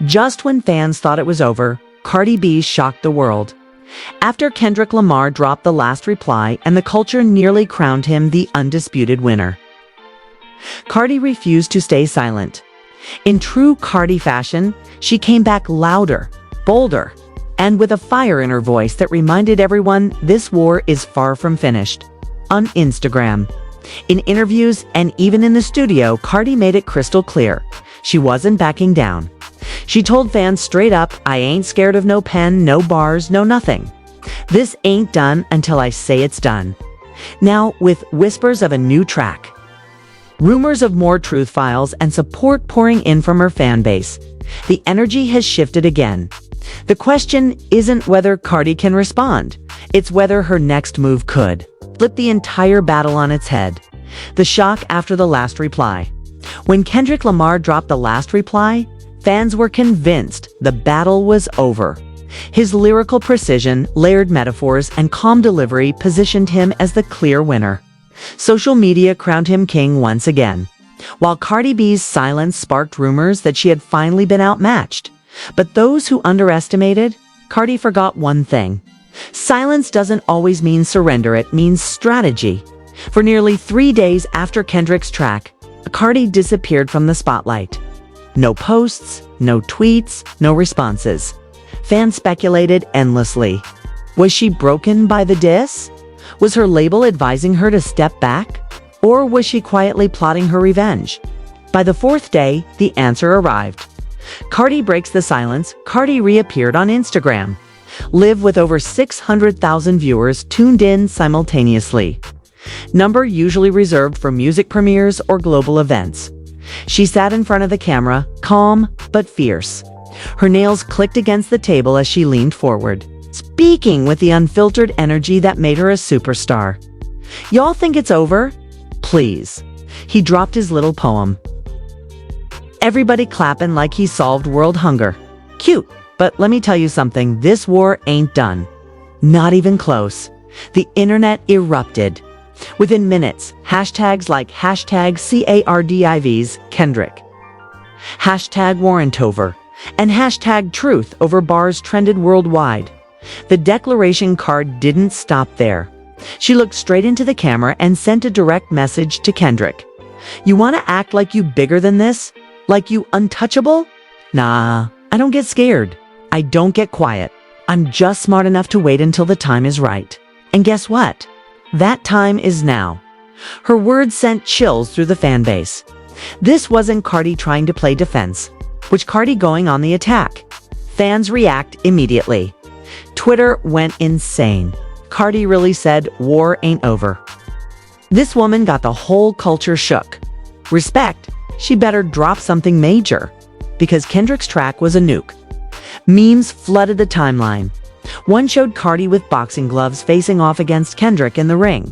Just when fans thought it was over, Cardi B shocked the world. After Kendrick Lamar dropped the last reply and the culture nearly crowned him the undisputed winner, Cardi refused to stay silent. In true Cardi fashion, she came back louder, bolder, and with a fire in her voice that reminded everyone this war is far from finished. On Instagram, in interviews, and even in the studio, Cardi made it crystal clear she wasn't backing down. She told fans straight up, "I ain't scared of no pen, no bars, no nothing. This ain't done until I say it's done." Now, with whispers of a new track, rumors of more truth files, and support pouring in from her fan base, the energy has shifted again. The question isn't whether Cardi can respond, it's whether her next move could flip the entire battle on its head. The shock after the last reply. When Kendrick Lamar dropped the last reply, fans were convinced the battle was over. His lyrical precision, layered metaphors, and calm delivery positioned him as the clear winner. Social media crowned him king once again, while Cardi B's silence sparked rumors that she had finally been outmatched. But those who underestimated Cardi forgot one thing. Silence doesn't always mean surrender, it means strategy. For nearly 3 days after Kendrick's track, Cardi disappeared from the spotlight. No posts, no tweets, no responses. Fans speculated endlessly. Was she broken by the diss? Was her label advising her to step back? Or was she quietly plotting her revenge? By the 4th day, the answer arrived. Cardi breaks the silence. Cardi reappeared on Instagram, live with over 600,000 viewers tuned in simultaneously. Number usually reserved for music premieres or global events. She sat in front of the camera, calm but fierce. Her nails clicked against the table as she leaned forward, speaking with the unfiltered energy that made her a superstar. "Y'all think it's over? Please." He dropped his little poem. Everybody clapping like he solved world hunger. Cute, but let me tell you something, this war ain't done. Not even close. The internet erupted. Within minutes, hashtags like #CARDIVs Kendrick, #Warrantover, and #Truth over bars trended worldwide. The declaration card didn't stop there. She looked straight into the camera and sent a direct message to Kendrick. "You want to act like you bigger than this? Like you untouchable? Nah, I don't get scared. I don't get quiet. I'm just smart enough to wait until the time is right. And guess what? That time is now." Her words sent chills through the fan base. This wasn't Cardi trying to play defense, which Cardi going on the attack. Fans react immediately. Twitter went insane. Cardi really said, "War ain't over." This woman got the whole culture shook. Respect, she better drop something major, because Kendrick's track was a nuke. Memes flooded the timeline. One showed Cardi with boxing gloves facing off against Kendrick in the ring.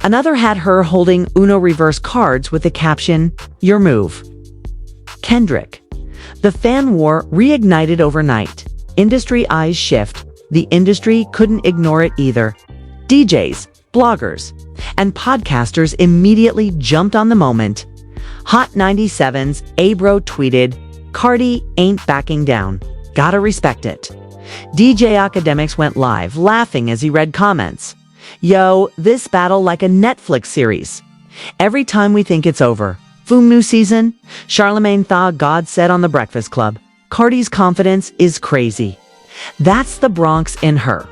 Another had her holding Uno reverse cards with the caption, "Your move." Kendrick. The fan war reignited overnight. Industry eyes shift. The industry couldn't ignore it either. DJs, bloggers, and podcasters immediately jumped on the moment. Hot 97's Abro tweeted, "Cardi ain't backing down. Gotta respect it." DJ Academics went live, laughing as he read comments. "Yo, this battle like a Netflix series. Every time we think it's over. Foom new season?" Charlemagne Tha God said on The Breakfast Club. "Cardi's confidence is crazy." That's the Bronx in her.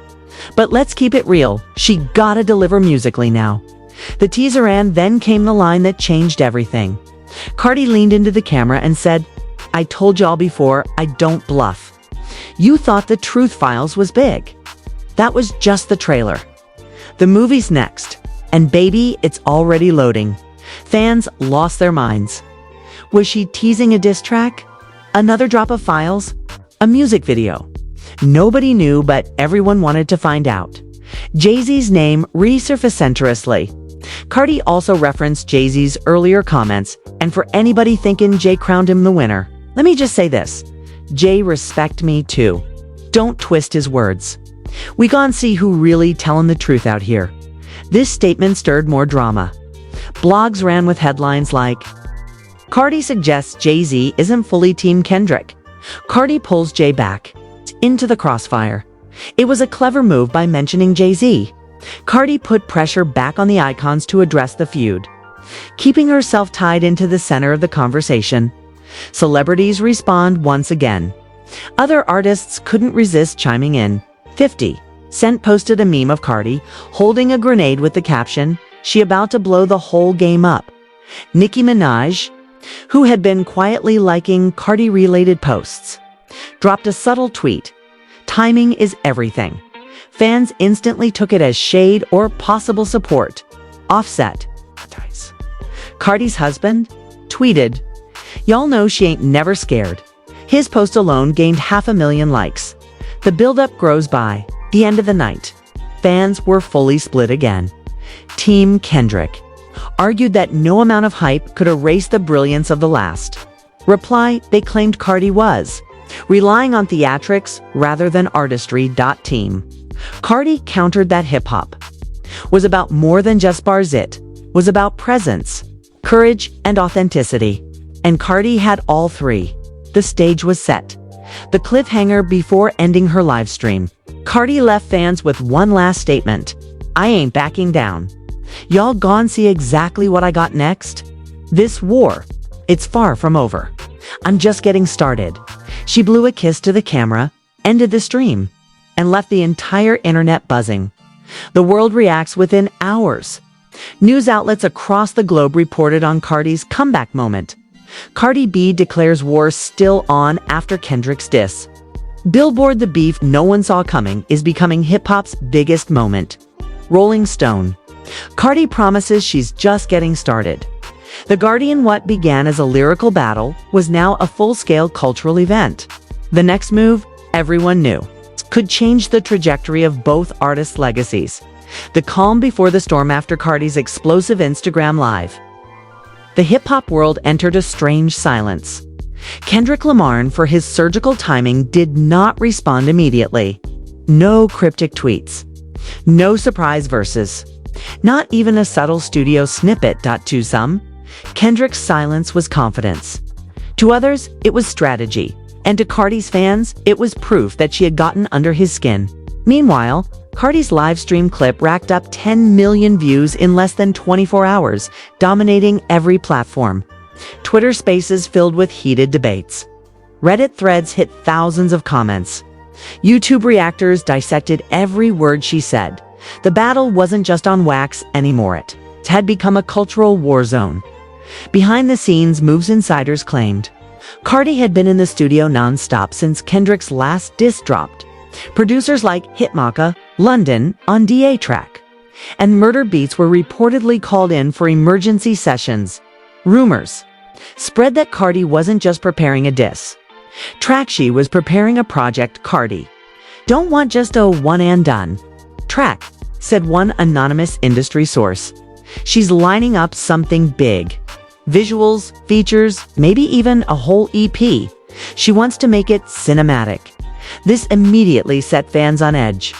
But let's keep it real. She gotta deliver musically now. The teaser and then came the line that changed everything. Cardi leaned into the camera and said, "I told y'all before, I don't bluff. You thought the truth files was big. That was just the trailer. The movie's next. And baby, it's already loading." Fans lost their minds. Was she teasing a diss track? Another drop of files? A music video? Nobody knew, but everyone wanted to find out. Jay-Z's name resurfaced centrally. Cardi also referenced Jay-Z's earlier comments, and for anybody thinking Jay crowned him the winner, let me just say this. Jay respect me too. Don't twist his words. We gon' see who really telling the truth out here. This statement stirred more drama. Blogs ran with headlines like, "Cardi suggests Jay-Z isn't fully Team Kendrick," Cardi pulls Jay back into the crossfire. It was a clever move by mentioning Jay-Z. Cardi put pressure back on the icons to address the feud, keeping herself tied into the center of the conversation. Celebrities respond once again. Other artists couldn't resist chiming in. 50 Cent posted a meme of Cardi holding a grenade with the caption, "She about to blow the whole game up." Nicki Minaj, who had been quietly liking Cardi-related posts, dropped a subtle tweet. "Timing is everything." Fans instantly took it as shade or possible support. Offset, Cardi's husband, tweeted, "Y'all know she ain't never scared." His post alone gained 500,000 likes. The buildup grows by the end of the night. Fans were fully split again. Team Kendrick argued that no amount of hype could erase the brilliance of the last. Reply, they claimed Cardi was relying on theatrics rather than artistry. Team Cardi countered that hip-hop was about more than just bars. It was about presence, courage, and authenticity. And Cardi had all three. The stage was set. The cliffhanger before ending her live stream. Cardi left fans with one last statement. "I ain't backing down. Y'all gon' see exactly what I got next. This war, it's far from over. I'm just getting started." She blew a kiss to the camera, ended the stream, and left the entire internet buzzing. The world reacts within hours. News outlets across the globe reported on Cardi's comeback moment. Cardi B declares war still on after Kendrick's diss. Billboard, the beef no one saw coming is becoming hip-hop's biggest moment. Rolling Stone. Cardi promises she's just getting started. The Guardian, what began as a lyrical battle was now a full-scale cultural event. The next move, everyone knew, could change the trajectory of both artists' legacies. The calm before the storm after Cardi's explosive Instagram Live. The hip-hop world entered a strange silence. Kendrick Lamar, for his surgical timing, did not respond immediately. No cryptic tweets. No surprise verses. Not even a subtle studio snippet. To some, Kendrick's silence was confidence. To others, it was strategy. And to Cardi's fans, it was proof that she had gotten under his skin. Meanwhile, Cardi's live stream clip racked up 10 million views in less than 24 hours, dominating every platform. Twitter Spaces filled with heated debates. Reddit threads hit thousands of comments. YouTube reactors dissected every word she said. The battle wasn't just on wax anymore. It had become a cultural war zone. Behind the scenes, Moves insiders claimed Cardi had been in the studio non-stop since Kendrick's last diss dropped. Producers like Hitmaka, London on DA track, and Murder Beats were reportedly called in for emergency sessions. Rumors spread that Cardi wasn't just preparing a diss track, she was preparing a project. Cardi don't want just a one and done track, said one anonymous industry source. She's lining up something big. Visuals, features, maybe even a whole EP. She wants to make it cinematic. This immediately set fans on edge.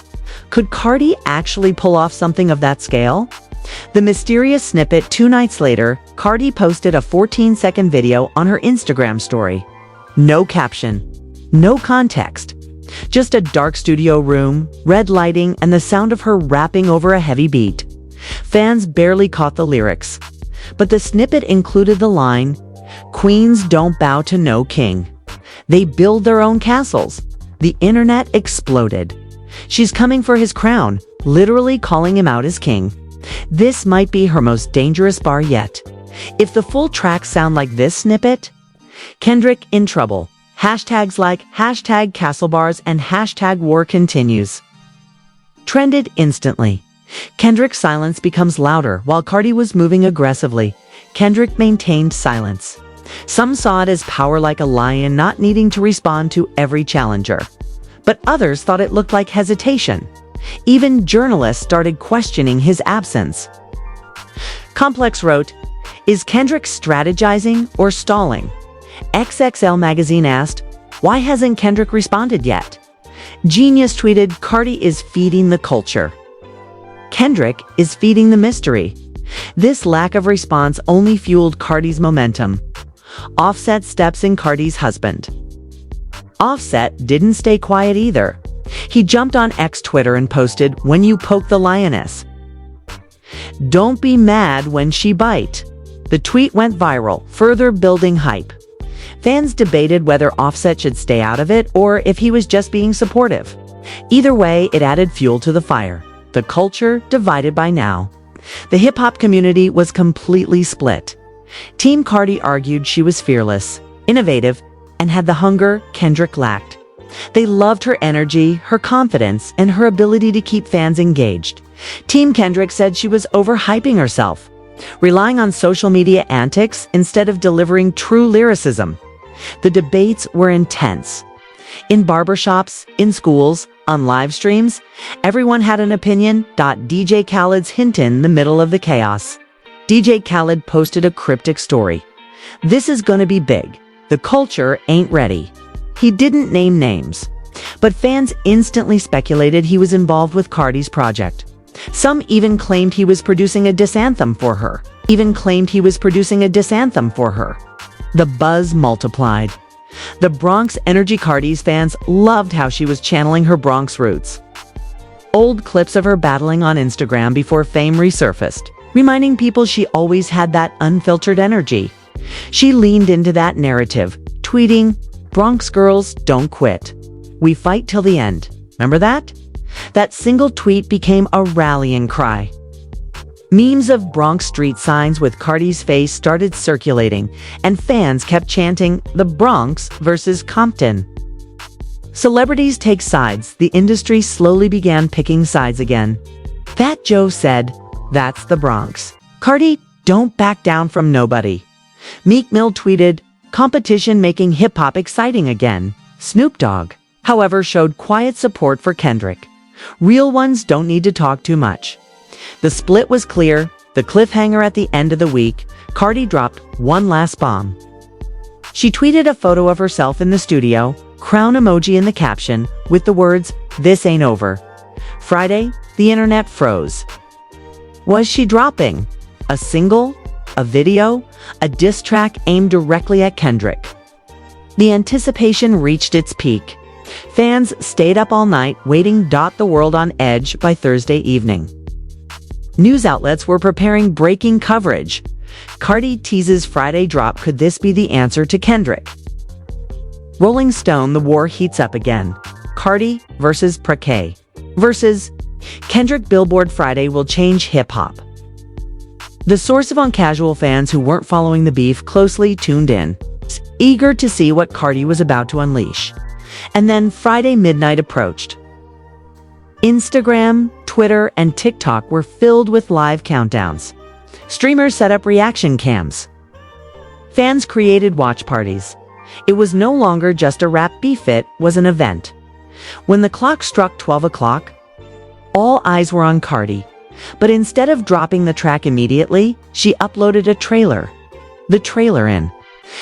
Could Cardi actually pull off something of that scale? The mysterious snippet. 2 nights later, Cardi posted a 14-second video on her Instagram story. No caption, no context. Just a dark studio room, red lighting, and the sound of her rapping over a heavy beat. Fans barely caught the lyrics, but the snippet included the line, "Queens don't bow to no king. They build their own castles." The internet exploded. She's coming for his crown, literally calling him out as king. This might be her most dangerous bar yet. If the full tracks sound like this snippet, Kendrick in trouble. Hashtags like #CastleBars and #war continues trended instantly. Kendrick's silence becomes louder while Cardi was moving aggressively. Kendrick maintained silence. Some saw it as power, like a lion not needing to respond to every challenger. But others thought it looked like hesitation. Even journalists started questioning his absence. Complex wrote, "Is Kendrick strategizing or stalling?" XXL Magazine asked, "Why hasn't Kendrick responded yet?" Genius tweeted, "Cardi is feeding the culture. Kendrick is feeding the mystery." This lack of response only fueled Cardi's momentum. Offset steps in. Cardi's husband Offset didn't stay quiet either. He jumped on X Twitter and posted, "When you poke the lioness, don't be mad when she bite." The tweet went viral, further building hype. Fans debated whether Offset should stay out of it or if he was just being supportive. Either way, it added fuel to the fire. The culture divided by now. The hip-hop community was completely split. Team Cardi argued she was fearless, innovative, and had the hunger Kendrick lacked. They loved her energy, her confidence, and her ability to keep fans engaged. Team Kendrick said she was overhyping herself, relying on social media antics instead of delivering true lyricism. The debates were intense. In barbershops, in schools, on live streams, everyone had an opinion. DJ Khaled's hint in the middle of the chaos. DJ Khaled posted a cryptic story. "This is gonna be big. The culture ain't ready." He didn't name names, but fans instantly speculated he was involved with Cardi's project. Some even claimed he was producing a diss anthem for her. The buzz multiplied. The Bronx Energy Cardi's fans loved how she was channeling her Bronx roots. Old clips of her battling on Instagram before fame resurfaced, reminding people she always had that unfiltered energy. She leaned into that narrative, tweeting, "Bronx girls don't quit. We fight till the end." Remember that? That single tweet became a rallying cry. Memes of Bronx street signs with Cardi's face started circulating, and fans kept chanting, "The Bronx versus Compton." Celebrities take sides. The industry slowly began picking sides again. Fat Joe said, "That's the Bronx." Cardi, "Don't back down from nobody." Meek Mill tweeted, "Competition making hip-hop exciting again." Snoop Dogg, however, showed quiet support for Kendrick. Real ones don't need to talk too much. The split was clear. The cliffhanger at the end of the week, Cardi dropped one last bomb. She tweeted a photo of herself in the studio, crown emoji in the caption, with the words, "This ain't over." Friday, the internet froze. Was she dropping a single, a video, a diss track aimed directly at Kendrick? The anticipation reached its peak. Fans stayed up all night waiting. The world on edge by Thursday evening. News outlets were preparing breaking coverage. Cardi teases Friday drop. Could this be the answer to Kendrick? Rolling Stone, the war heats up again. Cardi versus Prake versus Kendrick. Billboard Friday will change hip-hop. The source of casual fans who weren't following the beef closely tuned in, eager to see what Cardi was about to unleash. And then Friday midnight approached. Instagram, Twitter, and TikTok were filled with live countdowns. Streamers set up reaction cams. Fans created watch parties. It was no longer just a rap beef, it was an event. When the clock struck 12 o'clock, all eyes were on Cardi. But instead of dropping the track immediately, she uploaded a trailer.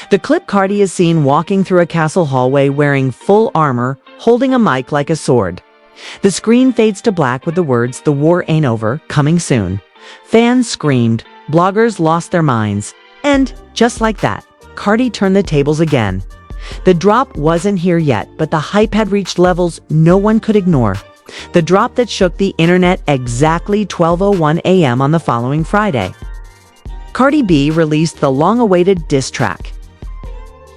The clip, Cardi is seen walking through a castle hallway wearing full armor, holding a mic like a sword. The screen fades to black with the words, "The war ain't over, coming soon." Fans screamed, bloggers lost their minds, and just like that, Cardi turned the tables again. The drop wasn't here yet, but the hype had reached levels no one could ignore. The drop that shook the internet exactly 12:01 a.m. on the following Friday. Cardi B released the long-awaited diss track.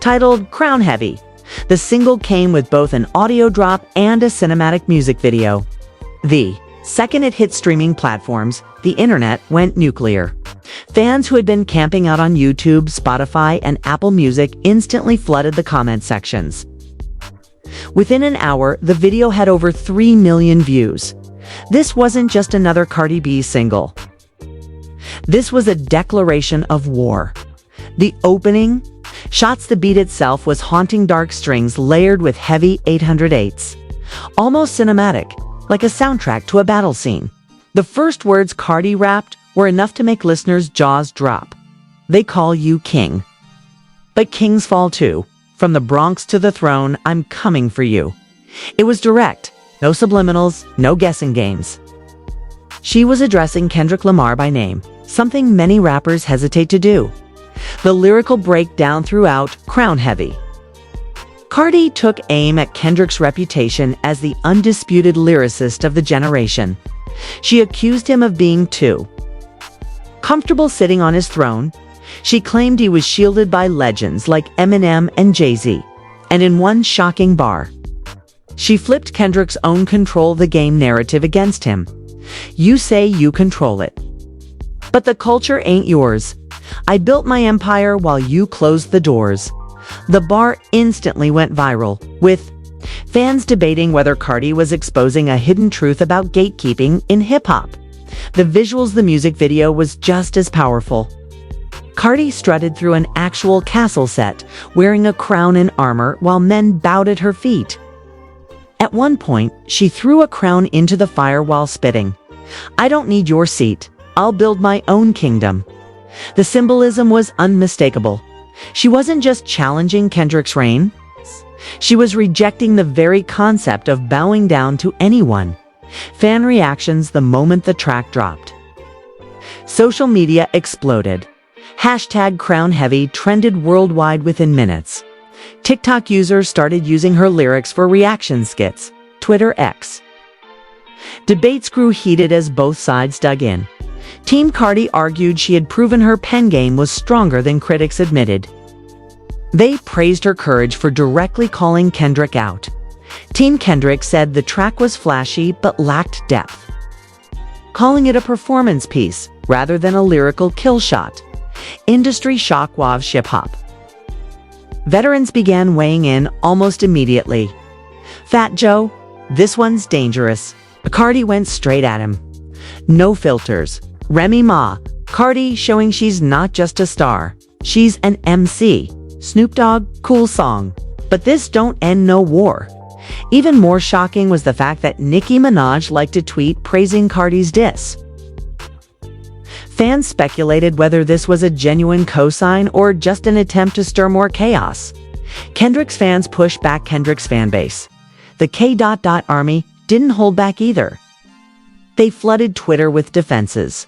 Titled Crown Heavy, the single came with both an audio drop and a cinematic music video. The second it hit streaming platforms, the internet went nuclear. Fans who had been camping out on YouTube, Spotify, and Apple Music instantly flooded the comment sections. Within an hour, the video had over 3 million views. This wasn't just another Cardi B single. This was a declaration of war. The opening shots, the beat itself was haunting, dark strings layered with heavy 808s. Almost cinematic, like a soundtrack to a battle scene. The first words Cardi rapped were enough to make listeners' jaws drop. "They call you king. But kings fall too. From the Bronx to the throne, I'm coming for you." It was direct, no subliminals, no guessing games. She was addressing Kendrick Lamar by name, something many rappers hesitate to do. The lyrical breakdown throughout, crown heavy. Cardi took aim at Kendrick's reputation as the undisputed lyricist of the generation. She accused him of being too comfortable sitting on his throne. She claimed he was shielded by legends like Eminem and Jay-Z. And in one shocking bar, she flipped Kendrick's own control the game narrative against him. You say you control it, but the culture ain't yours. I built my empire while you closed the doors. The bar instantly went viral, with fans debating whether Cardi was exposing a hidden truth about gatekeeping in hip-hop. The visuals, the music video was just as powerful. Cardi strutted through an actual castle set, wearing a crown and armor while men bowed at her feet. At one point, she threw a crown into the fire while spitting. I don't need your seat. I'll build my own kingdom. The symbolism was unmistakable. She wasn't just challenging Kendrick's reign. She was rejecting the very concept of bowing down to anyone. Fan reactions the moment the track dropped. Social media exploded. #CrownHeavy trended worldwide within minutes. TikTok users started using her lyrics for reaction skits. Twitter X. Debates grew heated as both sides dug in. Team Cardi argued she had proven her pen game was stronger than critics admitted. They praised her courage for directly calling Kendrick out. Team Kendrick said the track was flashy but lacked depth, calling it a performance piece rather than a lyrical kill shot. Industry shockwaves hip-hop. Veterans began weighing in almost immediately. Fat Joe, this one's dangerous. Cardi went straight at him. No filters. Remy Ma, Cardi showing she's not just a star, she's an MC. Snoop Dogg, cool song. But this don't end no war. Even more shocking was the fact that Nicki Minaj liked a tweet praising Cardi's diss. Fans speculated whether this was a genuine cosign or just an attempt to stir more chaos. Kendrick's fans pushed back Kendrick's fanbase. The K. Army didn't hold back either. They flooded Twitter with defenses.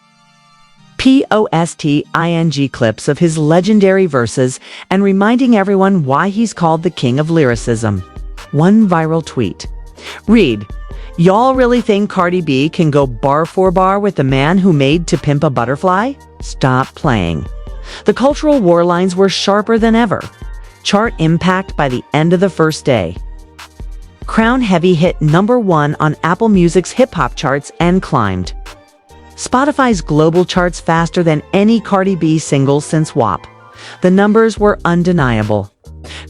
Posting clips of his legendary verses and reminding everyone why he's called the king of lyricism. One viral tweet. Read, y'all really think Cardi B can go bar for bar with the man who made To Pimp a Butterfly? Stop playing. The cultural war lines were sharper than ever. Chart impact by the end of the first day. Crown Heavy hit #1 on Apple Music's hip-hop charts and climbed Spotify's global charts faster than any Cardi B single since WAP. The numbers were undeniable.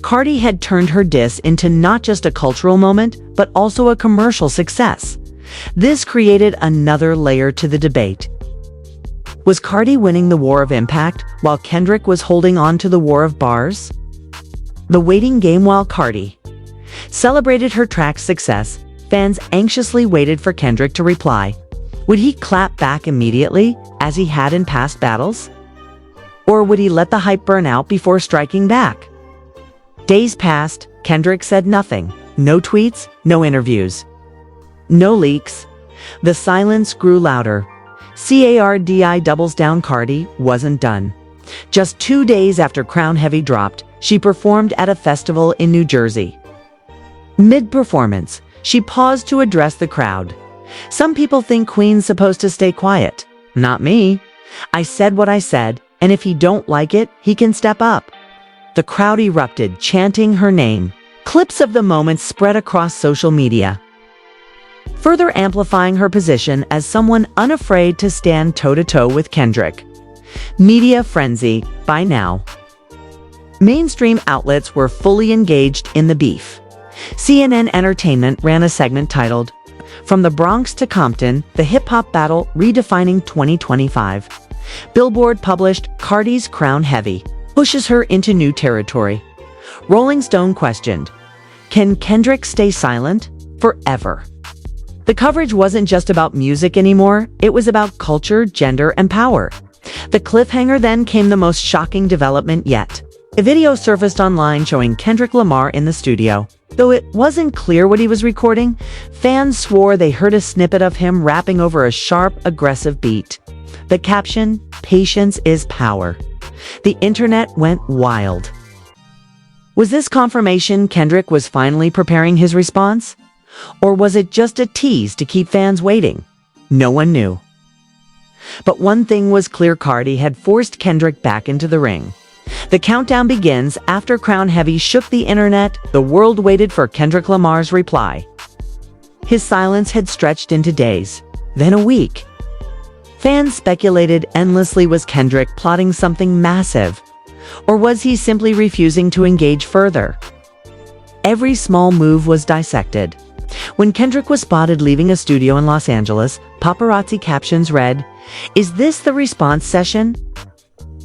Cardi had turned her diss into not just a cultural moment, but also a commercial success. This created another layer to the debate. Was Cardi winning the war of impact while Kendrick was holding on to the war of bars? The waiting game. While Cardi celebrated her track's success, fans anxiously waited for Kendrick to reply. Would he clap back immediately, as he had in past battles? Or would he let the hype burn out before striking back? Days passed, Kendrick said nothing. No tweets, no interviews, no leaks. The silence grew louder. Cardi doubles down. Cardi wasn't done. Just 2 days after Crown Heavy dropped, she performed at a festival in New Jersey. Mid-performance, she paused to address the crowd. Some people think Queen's supposed to stay quiet. Not me. I said what I said, and if he don't like it, he can step up. The crowd erupted, chanting her name. Clips of the moment spread across social media, further amplifying her position as someone unafraid to stand toe-to-toe with Kendrick. Media frenzy. By now, mainstream outlets were fully engaged in the beef. CNN Entertainment ran a segment titled, From the Bronx to Compton, the Hip-Hop Battle Redefining 2025. Billboard published Cardi's Crown Heavy pushes her into new territory. Rolling Stone questioned, can Kendrick stay silent forever? The coverage wasn't just about music anymore, it was about culture, gender, and power. The cliffhanger then came the most shocking development yet. A video surfaced online showing Kendrick Lamar in the studio. Though it wasn't clear what he was recording, fans swore they heard a snippet of him rapping over a sharp, aggressive beat. The caption, "Patience is power." The internet went wild. Was this confirmation Kendrick was finally preparing his response? Or was it just a tease to keep fans waiting? No one knew. But one thing was clear: Cardi had forced Kendrick back into the ring. The countdown begins after Crown Heavy shook the internet. The world waited for Kendrick Lamar's reply. His silence had stretched into days, then a week. Fans speculated endlessly: was Kendrick plotting something massive? Or was he simply refusing to engage further? Every small move was dissected. When Kendrick was spotted leaving a studio in Los Angeles, paparazzi captions read, "Is this the response session?"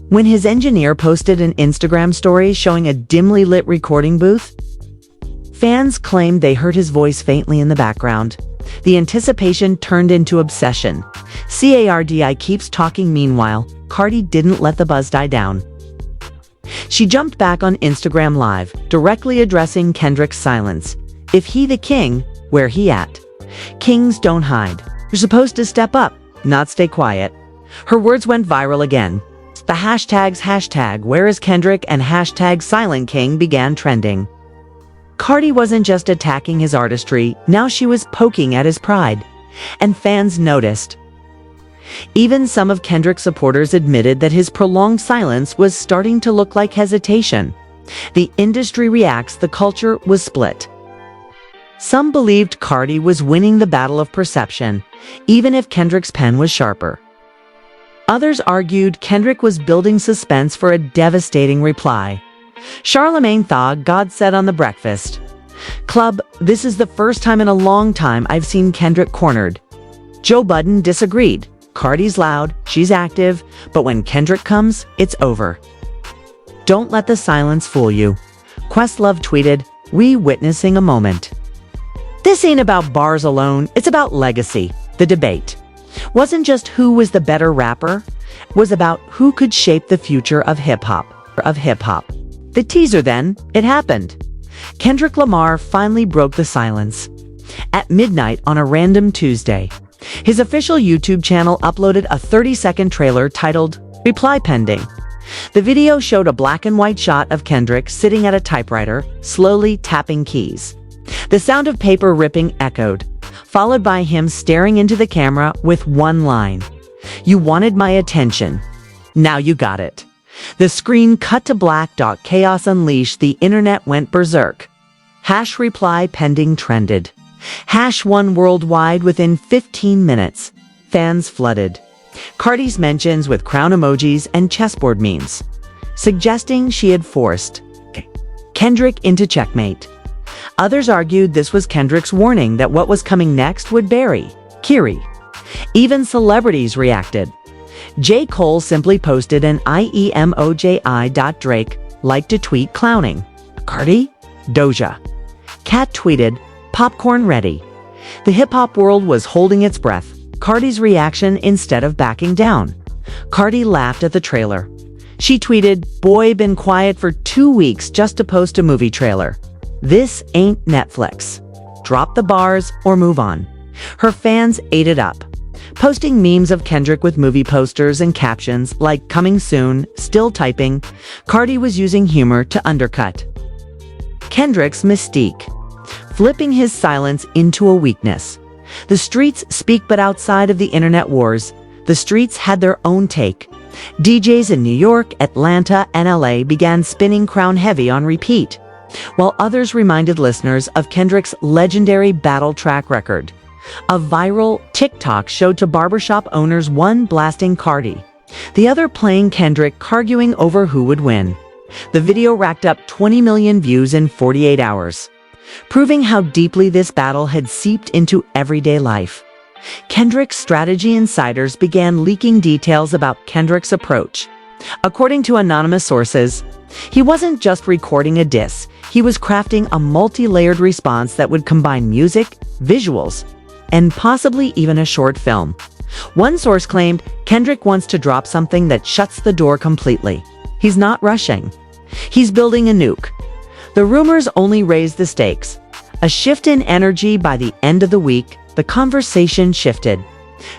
When his engineer posted an Instagram story showing a dimly lit recording booth, fans claimed they heard his voice faintly in the background. The anticipation turned into obsession. Cardi keeps talking. Meanwhile, Cardi didn't let the buzz die down. She jumped back on Instagram Live, directly addressing Kendrick's silence. "If he the king, where he at? Kings don't hide. You're supposed to step up, not stay quiet." Her words went viral again. The hashtags #Where is Kendrick and #Silent King began trending. Cardi wasn't just attacking his artistry, now she was poking at his pride. And fans noticed. Even some of Kendrick's supporters admitted that his prolonged silence was starting to look like hesitation. The industry reacts, the culture was split. Some believed Cardi was winning the battle of perception, even if Kendrick's pen was sharper. Others argued Kendrick was building suspense for a devastating reply. Charlemagne Tha God said on The Breakfast Club, "This is the first time in a long time I've seen Kendrick cornered." Joe Budden disagreed. "Cardi's loud, she's active, but when Kendrick comes, it's over." Don't let the silence fool you. Questlove tweeted, "We witnessing a moment." This ain't about bars alone, it's about legacy. The debate wasn't just who was the better rapper, it was about who could shape the future of hip-hop. The teaser then, it happened. Kendrick Lamar finally broke the silence. At midnight on a random Tuesday, his official YouTube channel uploaded a 30-second trailer titled, "Reply Pending." The video showed a black and white shot of Kendrick sitting at a typewriter, slowly tapping keys. The sound of paper ripping echoed, followed by him staring into the camera with one line, "You wanted my attention. Now you got it." The screen cut to black. Chaos unleashed. The internet went berserk. #Reply Pending trended. #1 worldwide within 15 minutes. Fans flooded. Cardi's mentions with crown emojis and chessboard memes, suggesting she had forced Kendrick into checkmate. Others argued this was Kendrick's warning that what was coming next would bury Kiri. Even celebrities reacted. J. Cole simply posted an IEMOJI. Drake liked a tweet clowning Cardi. Doja Cat tweeted, "Popcorn ready." The hip-hop world was holding its breath. Cardi's reaction instead of backing down. Cardi laughed at the trailer. She tweeted, "Boy, been quiet for 2 weeks just to post a movie trailer. This ain't Netflix. Drop the bars or move on." Her fans ate it up, posting memes of Kendrick with movie posters and captions like "Coming soon," still typing. Cardi was using humor to undercut Kendrick's mystique, flipping his silence into a weakness. The streets speak, but outside of the internet wars, the streets had their own take. DJs in New York, Atlanta, and LA began spinning Crown Heavy on repeat, while others reminded listeners of Kendrick's legendary battle track record. A viral TikTok showed to barbershop owners, one blasting Cardi, the other playing Kendrick, arguing over who would win. The video racked up 20 million views in 48 hours, proving how deeply this battle had seeped into everyday life. Kendrick's strategy insiders began leaking details about Kendrick's approach. According to anonymous sources, he wasn't just recording a diss, he was crafting a multi-layered response that would combine music, visuals, and possibly even a short film. One source claimed Kendrick wants to drop something that shuts the door completely. He's not rushing. He's building a nuke. The rumors only raised the stakes. A shift in energy. By the end of the week, the conversation shifted.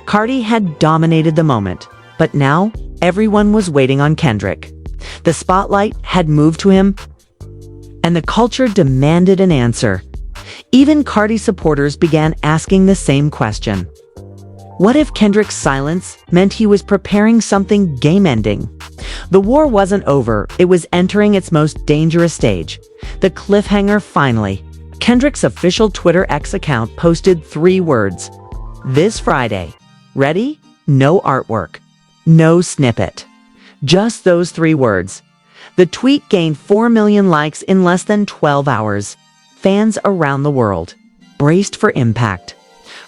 Cardi had dominated the moment, but now everyone was waiting on Kendrick. The spotlight had moved to him, and the culture demanded an answer. Even Cardi supporters began asking the same question. What if Kendrick's silence meant he was preparing something game-ending? The war wasn't over, it was entering its most dangerous stage. The cliffhanger finally. Kendrick's official Twitter X account posted 3 words. This Friday. Ready? No artwork. No snippet. Just those 3 words. The tweet gained 4 million likes in less than 12 hours. Fans around the world braced for impact.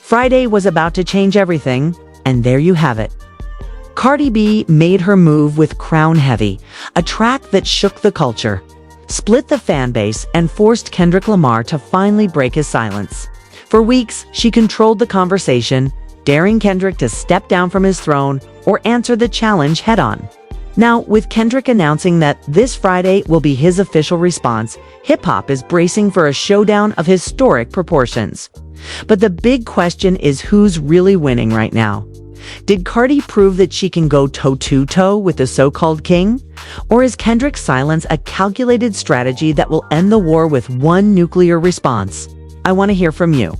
Friday was about to change everything, and there you have it. Cardi B made her move with Crown Heavy, a track that shook the culture, split the fan base, and forced Kendrick Lamar to finally break his silence. For weeks, she controlled the conversation, daring Kendrick to step down from his throne or answer the challenge head-on. Now, with Kendrick announcing that this Friday will be his official response, hip-hop is bracing for a showdown of historic proportions. But the big question is who's really winning right now? Did Cardi prove that she can go toe-to-toe with the so-called king? Or is Kendrick's silence a calculated strategy that will end the war with one nuclear response? I want to hear from you.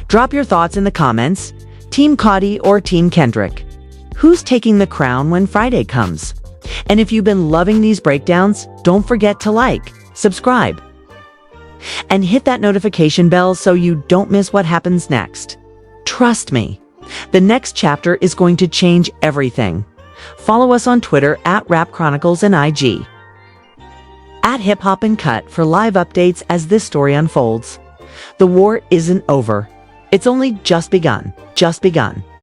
Drop your thoughts in the comments. Team Cardi or Team Kendrick? Who's taking the crown when Friday comes? And if you've been loving these breakdowns, don't forget to like, subscribe, and hit that notification bell so you don't miss what happens next. Trust me, the next chapter is going to change everything. Follow us on Twitter at Rap Chronicles and IG at Hip Hop and Cut for live updates as this story unfolds. The war isn't over. It's only just begun.